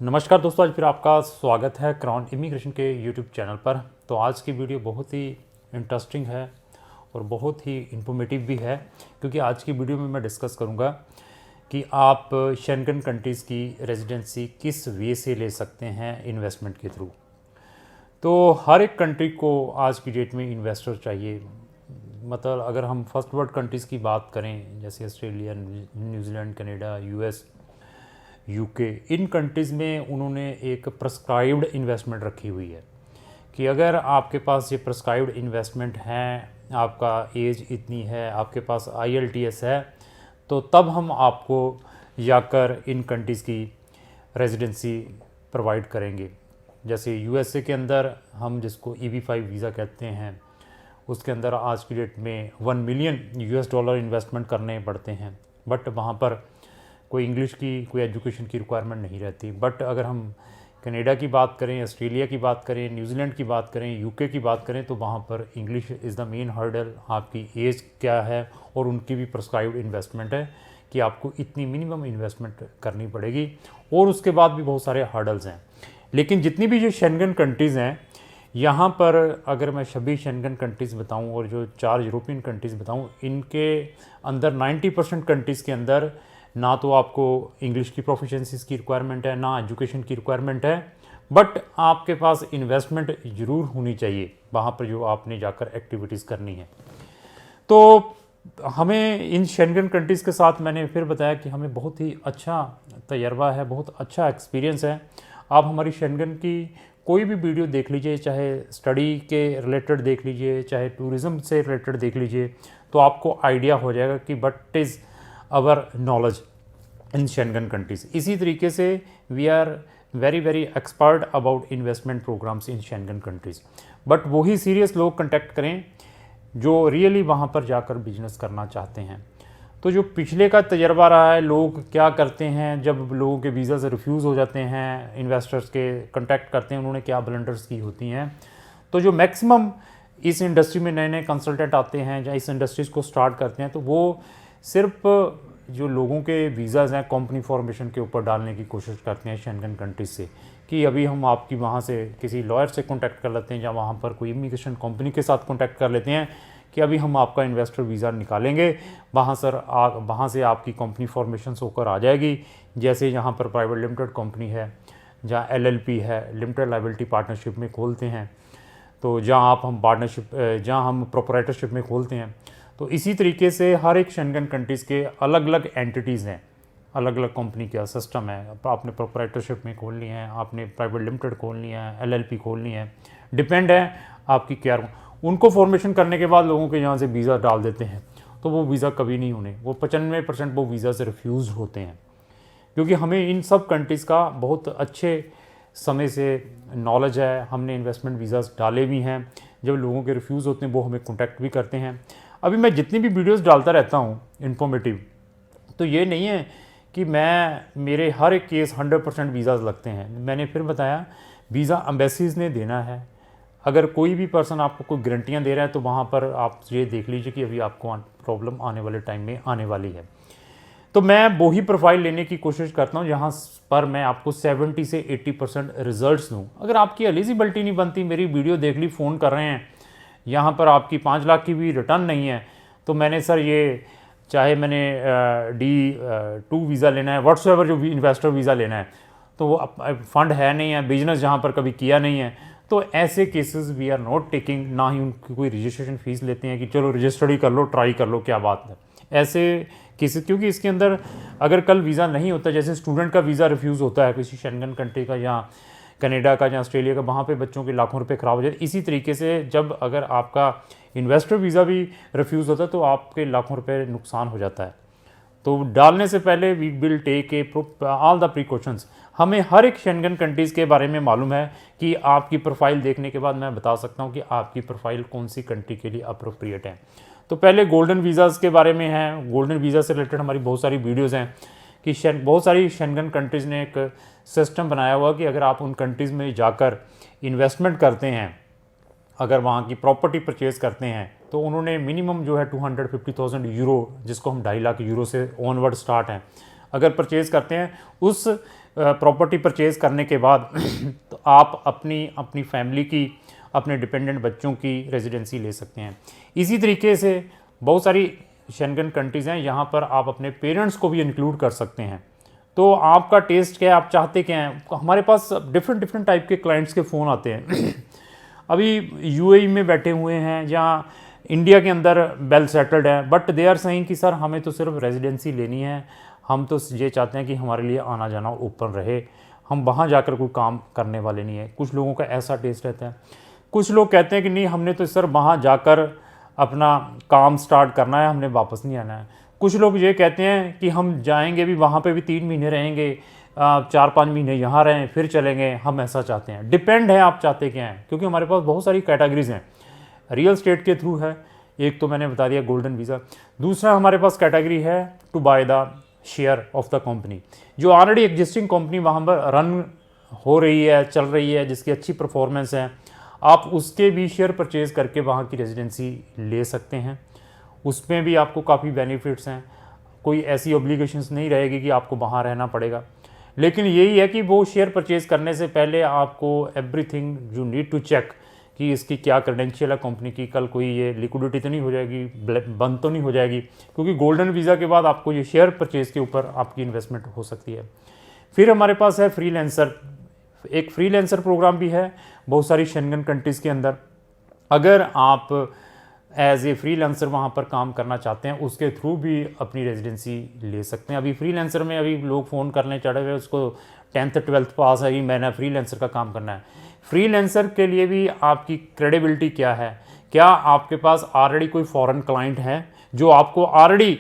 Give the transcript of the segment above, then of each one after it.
नमस्कार दोस्तों, आज फिर आपका स्वागत है क्राउन इमिग्रेशन के यूट्यूब चैनल पर। तो आज की वीडियो बहुत ही इंटरेस्टिंग है और बहुत ही इंफॉर्मेटिव भी है, क्योंकि आज की वीडियो में मैं डिस्कस करूंगा कि आप शेंगन कंट्रीज़ की रेजिडेंसी किस वे से ले सकते हैं इन्वेस्टमेंट के थ्रू। तो हर एक कंट्री को आज की डेट में इन्वेस्टर चाहिए। मतलब अगर हम फर्स्ट वर्ल्ड कंट्रीज़ की बात करें, जैसे Australia, New Zealand, Canada, US, UK, इन कंट्रीज़ में उन्होंने एक प्रेस्क्राइब्ड इन्वेस्टमेंट रखी हुई है कि अगर आपके पास ये प्रेस्क्राइब्ड इन्वेस्टमेंट है, आपका एज इतनी है, आपके पास IELTS है, तो तब हम आपको जाकर इन कंट्रीज़ की रेजिडेंसी प्रोवाइड करेंगे। जैसे USA के अंदर हम जिसको EB-5 वीज़ा कहते हैं, उसके अंदर आज की डेट में $1 मिलियन इन्वेस्टमेंट करने पड़ते हैं, बट वहाँ पर कोई इंग्लिश की, कोई एजुकेशन की रिक्वायरमेंट नहीं रहती। बट अगर हम कनाडा की बात करें, ऑस्ट्रेलिया की बात करें, न्यूजीलैंड की बात करें, यूके की बात करें, तो वहाँ पर English is the main hurdle. आपकी एज क्या है, और उनकी भी प्रिस्क्राइब्ड इन्वेस्टमेंट है कि आपको इतनी मिनिमम इन्वेस्टमेंट करनी पड़ेगी, और उसके बाद भी बहुत सारे हर्डल्स हैं। लेकिन जितनी भी जो शेंगन कंट्रीज़ हैं, यहाँ पर अगर मैं 26 शेंगन कंट्रीज़ बताऊँ और जो 4 यूरोपियन कंट्रीज़ बताऊँ, इनके अंदर 90% कंट्रीज़ के अंदर ना तो आपको इंग्लिश की प्रोफिशिएंसीज की रिक्वायरमेंट है, ना एजुकेशन की रिक्वायरमेंट है, बट आपके पास इन्वेस्टमेंट ज़रूर होनी चाहिए वहाँ पर जो आपने जाकर एक्टिविटीज़ करनी है। तो हमें इन शेंगन कंट्रीज़ के साथ मैंने फिर बताया कि हमें बहुत ही अच्छा तजर्बा है, बहुत अच्छा एक्सपीरियंस है। आप हमारी शेंगन की कोई भी वीडियो देख लीजिए, चाहे स्टडी के रिलेटेड देख लीजिए, चाहे टूरिज़्म से रिलेटेड देख लीजिए, तो आपको आइडिया हो जाएगा कि but is our knowledge in Schengen countries. इसी तरीके से we are very expert about investment programmes in Schengen countries. But वही सीरियस लोग कंटेक्ट करें जो रियली वहाँ पर जाकर बिजनेस करना चाहते हैं। तो जो पिछले का तजर्बा रहा है, लोग क्या करते हैं जब लोगों के वीज़ा से रिफ्यूज़ हो जाते हैं, इन्वेस्टर्स के कंटेक्ट करते हैं, उन्होंने क्या ब्लंडर्स की होती हैं। तो जो मैक्सिमम इस इंडस्ट्री में नए नए कंसल्टेंट आते हैं या इस इंडस्ट्रीज़ को स्टार्ट करते हैं, तो वो सिर्फ जो लोगों के वीज़ाज़ हैं कंपनी फॉर्मेशन के ऊपर डालने की कोशिश करते हैं शेंगन कंट्रीज से, कि अभी हम आपकी वहाँ से किसी लॉयर से कांटेक्ट कर लेते हैं या वहाँ पर कोई इमिग्रेशन कंपनी के साथ कांटेक्ट कर लेते हैं कि अभी हम आपका इन्वेस्टर वीज़ा निकालेंगे, वहाँ से आपकी कंपनी फॉर्मेशन होकर आ जाएगी। जैसे यहाँ पर प्राइवेट लिमिटेड कंपनी है, जहाँ LLP है, लिमिटेड लाइबिलिटी पार्टनरशिप में खोलते हैं, तो जहाँ हम प्रोप्राइटरशिप में खोलते हैं। तो इसी तरीके से हर एक शेंगन कंट्रीज़ के अलग अलग एंटिटीज़ हैं, अलग अलग कंपनी का सिस्टम है। आपने प्रोप्राइटरशिप में खोलनी है, आपने प्राइवेट लिमिटेड खोलनी है, LLP खोलनी है, डिपेंड है आपकी क्या। उनको फॉर्मेशन करने के बाद लोगों के यहाँ से वीज़ा डाल देते हैं, तो वो वीज़ा कभी नहीं होने, वो 95% वो वीज़ा से रिफ्यूज़ होते हैं। क्योंकि हमें इन सब कंट्रीज़ का बहुत अच्छे समय से नॉलेज है, हमने इन्वेस्टमेंट वीज़ाज़ डाले भी हैं। जब लोगों के रिफ्यूज़ होते हैं वो हमें कॉन्टैक्ट भी करते हैं। अभी मैं जितनी भी वीडियोस डालता रहता हूँ इन्फॉर्मेटिव, तो ये नहीं है कि मेरे हर एक केस 100% वीज़ाज़ लगते हैं। मैंने फिर बताया, वीज़ा एम्बेसीज़ ने देना है। अगर कोई भी पर्सन आपको कोई गारंटियाँ दे रहा है, तो वहाँ पर आप ये देख लीजिए कि अभी आपको प्रॉब्लम आने वाले टाइम में आने वाली है। तो मैं वही प्रोफाइल लेने की कोशिश करता हूँ जहाँ पर मैं आपको 70 से 80% रिजल्ट्स दूँ। अगर आपकी एलिजिबिलिटी नहीं बनती, मेरी वीडियो देख ली, फ़ोन कर रहे हैं, यहाँ पर आपकी 5 लाख की भी रिटर्न नहीं है, तो मैंने सर ये चाहे मैंने D2 वीज़ा लेना है, व्हाट्सएवर जो इन्वेस्टर वीज़ा लेना है, तो वो फंड है नहीं है, बिजनेस जहाँ पर कभी किया नहीं है, तो ऐसे cases we are not taking. ना ही उनकी कोई रजिस्ट्रेशन फ़ीस लेते हैं कि चलो रजिस्टर्ड ही कर लो, ट्राई कर लो, क्या बात है। ऐसे केसेस, क्योंकि इसके अंदर अगर कल वीज़ा नहीं होता, जैसे स्टूडेंट का वीज़ा रिफ्यूज़ होता है किसी शेंगन कंट्री का या कनाडा का या ऑस्ट्रेलिया का, वहाँ पे बच्चों के लाखों रुपए ख़राब हो जाते। इसी तरीके से जब अगर आपका इन्वेस्टर वीज़ा भी रिफ्यूज़ होता है, तो आपके लाखों रुपए नुकसान हो जाता है। तो डालने से पहले we will take all the precautions. हमें हर एक शेंगन कंट्रीज़ के बारे में मालूम है कि आपकी प्रोफाइल देखने के बाद मैं बता सकता हूँ कि आपकी प्रोफाइल कौन सी कंट्री के लिए अप्रोप्रिएट है। तो पहले गोल्डन वीज़ाज़ के बारे में है। गोल्डन वीज़ा से रिलेटेड हमारी बहुत सारी वीडियोज़ हैं कि बहुत सारी शेंगन कंट्रीज़ ने एक सिस्टम बनाया हुआ कि अगर आप उन कंट्रीज़ में जाकर इन्वेस्टमेंट करते हैं, अगर वहाँ की प्रॉपर्टी परचेज़ करते हैं, तो उन्होंने मिनिमम जो है 250,000 यूरो, जिसको हम 2.5 लाख यूरो से ऑनवर्ड स्टार्ट हैं, अगर परचेज़ करते हैं, उस प्रॉपर्टी परचेज़ करने के बाद तो आप अपनी फैमिली की, अपने डिपेंडेंट बच्चों की रेजिडेंसी ले सकते हैं। इसी तरीके से बहुत सारी शेंगन कंट्रीज़ हैं, यहाँ पर आप अपने पेरेंट्स को भी इंक्लूड कर सकते हैं। तो आपका टेस्ट क्या है, आप चाहते क्या हैं। हमारे पास डिफरेंट टाइप के क्लाइंट्स के फ़ोन आते हैं अभी यूएई में बैठे हुए हैं, जहाँ इंडिया के अंदर वेल सेटल्ड है, बट दे आर सेइंग कि सर हमें तो सिर्फ रेजिडेंसी लेनी है, हम तो ये चाहते हैं कि हमारे लिए आना जाना ओपन रहे, हम वहाँ जाकर कोई काम करने वाले नहीं है। कुछ लोगों का ऐसा टेस्ट रहता है। कुछ लोग कहते हैं कि नहीं, हमने तो सर वहाँ जाकर अपना काम स्टार्ट करना है, हमने वापस नहीं आना है। कुछ लोग ये कहते हैं कि हम जाएंगे भी, वहाँ पे भी 3 महीने रहेंगे, 4-5 महीने यहाँ रहें फिर चलेंगे, हम ऐसा चाहते हैं। डिपेंड है आप चाहते क्या हैं, क्योंकि हमारे पास बहुत सारी कैटेगरीज हैं। रियल स्टेट के थ्रू है, एक तो मैंने बता दिया गोल्डन वीज़ा। दूसरा हमारे पास कैटेगरी है to buy the share of the company, जो ऑलरेडी एग्जिस्टिंग कंपनी वहाँ पर रन हो रही है, चल रही है, जिसकी अच्छी परफॉर्मेंस है, आप उसके भी शेयर परचेज़ करके वहाँ की रेजिडेंसी ले सकते हैं। उसमें भी आपको काफ़ी बेनिफिट्स हैं, कोई ऐसी ऑब्लिगेशंस नहीं रहेगी कि आपको वहाँ रहना पड़ेगा। लेकिन यही है कि वो शेयर परचेज़ करने से पहले आपको everything you need to check कि इसकी क्या क्रेडेंशियल है कंपनी की, कल कोई ये लिक्विडिटी तो नहीं हो जाएगी, बंद तो नहीं हो जाएगी, क्योंकि गोल्डन वीज़ा के बाद आपको ये शेयर परचेज़ के ऊपर आपकी इन्वेस्टमेंट हो सकती है। फिर हमारे पास है फ्रीलांसर, एक फ्रीलांसर प्रोग्राम भी है बहुत सारी शेंगन कंट्रीज़ के अंदर। अगर आप एज ए फ्रीलांसर वहाँ पर काम करना चाहते हैं, उसके थ्रू भी अपनी रेजिडेंसी ले सकते हैं। अभी फ्रीलांसर में अभी लोग फ़ोन करने चढ़े हुए, उसको 10th 12th पास है कि मैंने फ्रीलांसर का काम करना है। फ्रीलांसर के लिए भी आपकी क्रेडिबिलिटी क्या है, क्या आपके पास ऑलरेडी कोई फॉरेन क्लाइंट है जो आपको ऑलरेडी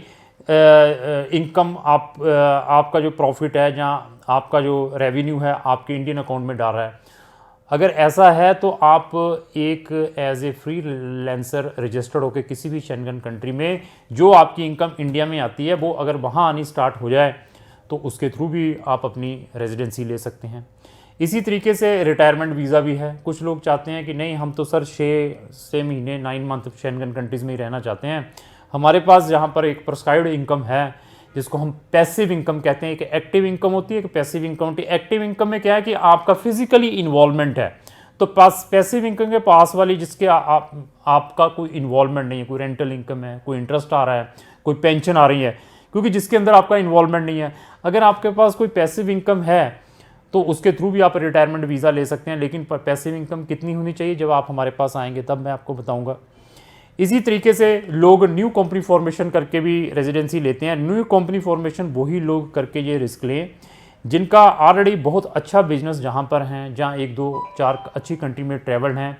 इनकम आपका जो प्रॉफिट है, जहाँ आपका जो रेवेन्यू है आपके इंडियन अकाउंट में डाल रहा है। अगर ऐसा है तो आप एक एज ए फ्रीलांसर रजिस्टर्ड होकर किसी भी शेंगन कंट्री में जो आपकी इनकम इंडिया में आती है, वो अगर वहाँ आनी स्टार्ट हो जाए तो उसके थ्रू भी आप अपनी रेजिडेंसी ले सकते हैं। इसी तरीके से रिटायरमेंट वीज़ा भी है। कुछ लोग चाहते हैं कि नहीं, हम तो सर 6 महीने 9 मंथ शेंगन कंट्रीज़ में ही रहना चाहते हैं, हमारे पास जहाँ पर एक प्रिस्क्राइब्ड इनकम है जिसको हम पैसिव इनकम कहते हैं। एक एक्टिव इनकम होती है, एक पैसिव इनकम होती है। एक्टिव इनकम में क्या है कि आपका फिजिकली इन्वॉल्वमेंट है, तो पैसिव इनकम के पास वाली जिसके आपका कोई इन्वॉल्वमेंट नहीं है, कोई रेंटल इनकम है, कोई इंटरेस्ट आ रहा है, कोई पेंशन आ रही है, क्योंकि जिसके अंदर आपका इन्वॉल्वमेंट नहीं है। अगर आपके पास कोई पैसिव इनकम है तो उसके थ्रू भी आप रिटायरमेंट वीज़ा ले सकते हैं। लेकिन पैसिव इनकम कितनी होनी चाहिए, जब आप हमारे पास आएंगे तब मैं आपको बताऊंगा। इसी तरीके से लोग न्यू कंपनी फॉर्मेशन करके भी रेजिडेंसी लेते हैं। न्यू कंपनी फॉर्मेशन वही लोग करके ये रिस्क लें जिनका ऑलरेडी बहुत अच्छा बिजनेस जहाँ पर हैं, जहाँ 1 2 4 अच्छी कंट्री में ट्रैवल्ड हैं।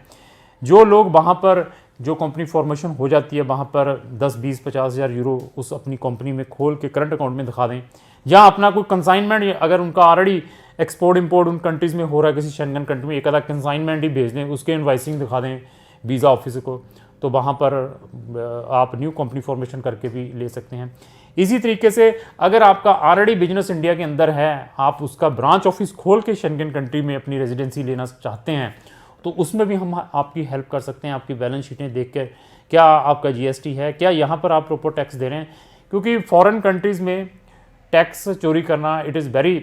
जो लोग वहाँ पर जो कंपनी फॉर्मेशन हो जाती है वहाँ पर 10 20 50 हज़ार यूरो उस अपनी कंपनी में खोल के करंट अकाउंट में दिखा दें, या अपना कोई कंसाइनमेंट अगर उनका ऑलरेडी एक्सपोर्ट इंपोर्ट उन कंट्रीज़ में हो रहा है, किसी शेंगन कंट्री में, एक आधा कंसाइनमेंट ही भेज दें, उसके इनवाइसिंग दिखा दें वीज़ा ऑफिस को, तो वहाँ पर आप न्यू कंपनी फॉर्मेशन करके भी ले सकते हैं। इसी तरीके से अगर आपका ऑलरेडी बिजनेस इंडिया के अंदर है, आप उसका ब्रांच ऑफिस खोल के शेंगन कंट्री में अपनी रेजिडेंसी लेना चाहते हैं, तो उसमें भी हम आपकी हेल्प कर सकते हैं। आपकी बैलेंस शीटें देख के क्या आपका जीएसटी है, क्या यहाँ पर आप प्रॉपर टैक्स दे रहे हैं, क्योंकि फॉरेन कंट्रीज़ में टैक्स चोरी करना it is very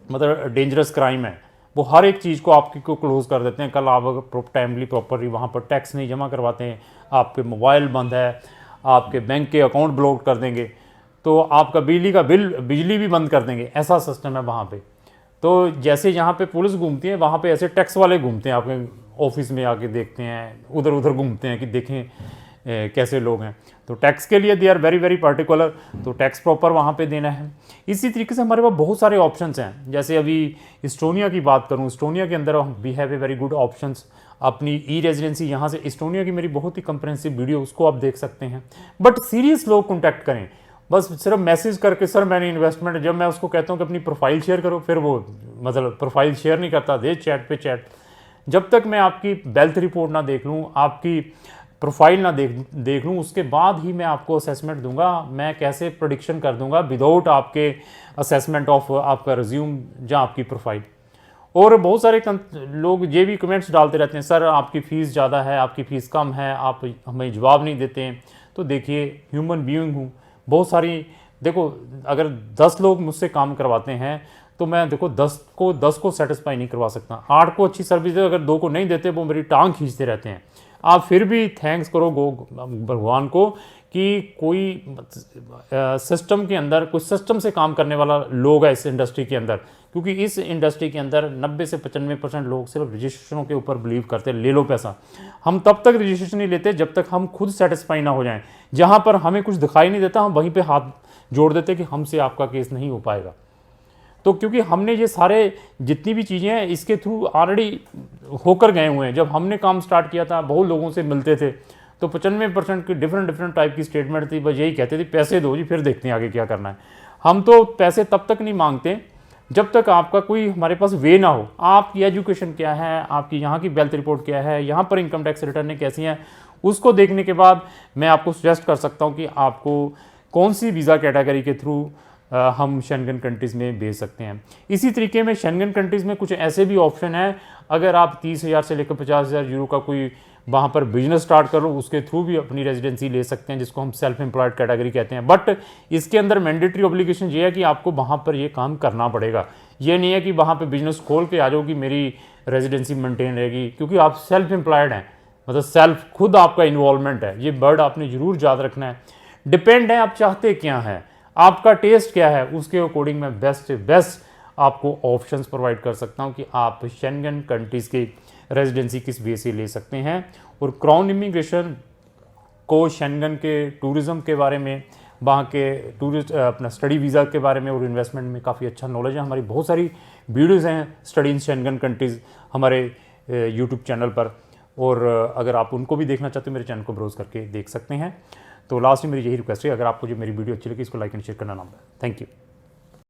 dangerous crime है। वो हर एक चीज़ को आपकी को क्लोज़ कर देते हैं। कल आप अगर टाइमली प्रॉपरली वहाँ पर टैक्स नहीं जमा करवाते हैं, आपके मोबाइल बंद है, आपके बैंक के अकाउंट ब्लॉक कर देंगे, तो आपका बिजली भी बंद कर देंगे। ऐसा सिस्टम है वहाँ पे। तो जैसे यहाँ पे पुलिस घूमती है, वहाँ पे ऐसे टैक्स वाले घूमते हैं, आपके ऑफिस में आके देखते हैं, उधर उधर घूमते हैं कि देखें कैसे लोग हैं। तो टैक्स के लिए they are very very particular, तो टैक्स प्रॉपर वहाँ पे देना है। इसी तरीके से हमारे पास बहुत सारे ऑप्शंस हैं। जैसे अभी इस्टोनिया की बात करूँ, इस्टोनिया के अंदर we have a very good options. अपनी ई रेजिडेंसी यहाँ से, इस्टोनिया की मेरी बहुत ही कंप्रेहेंसिव वीडियो, उसको आप देख सकते हैं। बट सीरियस लोग कॉन्टैक्ट करें, बस सिर्फ मैसेज करके सर मैंने इन्वेस्टमेंट, जब मैं उसको कहता हूँ कि अपनी प्रोफाइल शेयर करो, फिर वो मतलब प्रोफाइल शेयर नहीं करता, दे चैट पे चैट। जब तक मैं आपकी वेल्थ रिपोर्ट ना देख लूँ, आपकी प्रोफाइल ना देख लूँ, उसके बाद ही मैं आपको असेसमेंट दूंगा। मैं कैसे प्रेडिक्शन कर दूंगा विदाउट आपके असेसमेंट ऑफ आपका रिज्यूम या आपकी प्रोफाइल। और बहुत सारे लोग ये भी कमेंट्स डालते रहते हैं, सर आपकी फ़ीस ज़्यादा है, आपकी फ़ीस कम है, आप हमें जवाब नहीं देते हैं। तो देखिए, ह्यूमन बीइंग हूँ, बहुत सारी देखो अगर 10 लोग मुझसे काम करवाते हैं तो मैं देखो 10 को सेटिस्फाई नहीं करवा सकता। 8 को अच्छी सर्विस दे, अगर 2 को नहीं देते वो मेरी टांग खींचते रहते हैं। आप फिर भी थैंक्स करो भगवान को कि कोई सिस्टम के अंदर, कुछ सिस्टम से काम करने वाला लोग है इस इंडस्ट्री के अंदर, क्योंकि इस इंडस्ट्री के अंदर 90 से 95% लोग सिर्फ रजिस्ट्रेशनों के ऊपर बिलीव करते हैं, ले लो पैसा। हम तब तक रजिस्ट्रेशन नहीं लेते जब तक हम खुद सेटिस्फाई ना हो जाएं। जहां पर हमें कुछ दिखाई नहीं देता हम वहीं पे हाथ जोड़ देते कि हमसे आपका केस नहीं हो पाएगा। तो क्योंकि हमने ये सारे जितनी भी चीज़ें हैं इसके थ्रू ऑलरेडी होकर गए हुए हैं। जब हमने काम स्टार्ट किया था बहुत लोगों से मिलते थे तो 95% की डिफरेंट टाइप की स्टेटमेंट थी, बस यही कहते थे पैसे दो जी फिर देखते हैं आगे क्या करना है। हम तो पैसे तब तक नहीं मांगते जब तक आपका कोई हमारे पास वे ना हो। आपकी एजुकेशन क्या है, आपकी यहाँ की वेल्थ रिपोर्ट क्या है, यहाँ पर इनकम टैक्स रिटर्न कैसी हैं, उसको देखने के बाद मैं आपको सजेस्ट कर सकता हूँ कि आपको कौन सी वीज़ा कैटेगरी के थ्रू हम शेंगन कंट्रीज़ में भेज सकते हैं। इसी तरीके में शेंगन कंट्रीज़ में कुछ ऐसे भी ऑप्शन है, अगर आप 30,000 से लेकर 50,000 यूरो का कोई वहाँ पर बिजनेस स्टार्ट करो उसके थ्रू भी अपनी रेजिडेंसी ले सकते हैं, जिसको हम सेल्फ एम्प्लॉयड कैटेगरी कहते हैं। बट इसके अंदर मैंडेटरी ऑब्लिगेशन ये है कि आपको वहाँ पर ये काम करना पड़ेगा। ये नहीं है कि वहाँ पर बिजनेस खोल के आ जाओ कि मेरी रेजिडेंसी मेंटेन रहेगी, क्योंकि आप सेल्फ एम्प्लॉयड हैं, मतलब सेल्फ खुद आपका इन्वॉल्वमेंट है। ये वर्ड आपने ज़रूर याद रखना है। डिपेंड है आप चाहते क्या हैं, आपका टेस्ट क्या है, उसके अकॉर्डिंग मैं बेस्ट आपको ऑप्शंस प्रोवाइड कर सकता हूं कि आप शेंगन कंट्रीज़ की रेजिडेंसी किस वे से ले सकते हैं। और क्राउन इमिग्रेशन को शेंगन के टूरिज़्म के बारे में, वहाँ के टूरिस्ट अपना स्टडी वीज़ा के बारे में और इन्वेस्टमेंट में काफ़ी अच्छा नॉलेज है। हमारी बहुत सारी वीडियोज़ हैं स्टडी इन शेंगन कंट्रीज़ हमारे यूट्यूब चैनल पर, और अगर आप उनको भी देखना चाहते हो मेरे चैनल को ब्राउज करके देख सकते हैं। तो लास्ट में मेरी यही रिक्वेस्ट है, अगर आपको जो मेरी वीडियो अच्छी लगी इसको लाइक एंड शेयर करना ना भूलें। Thank you.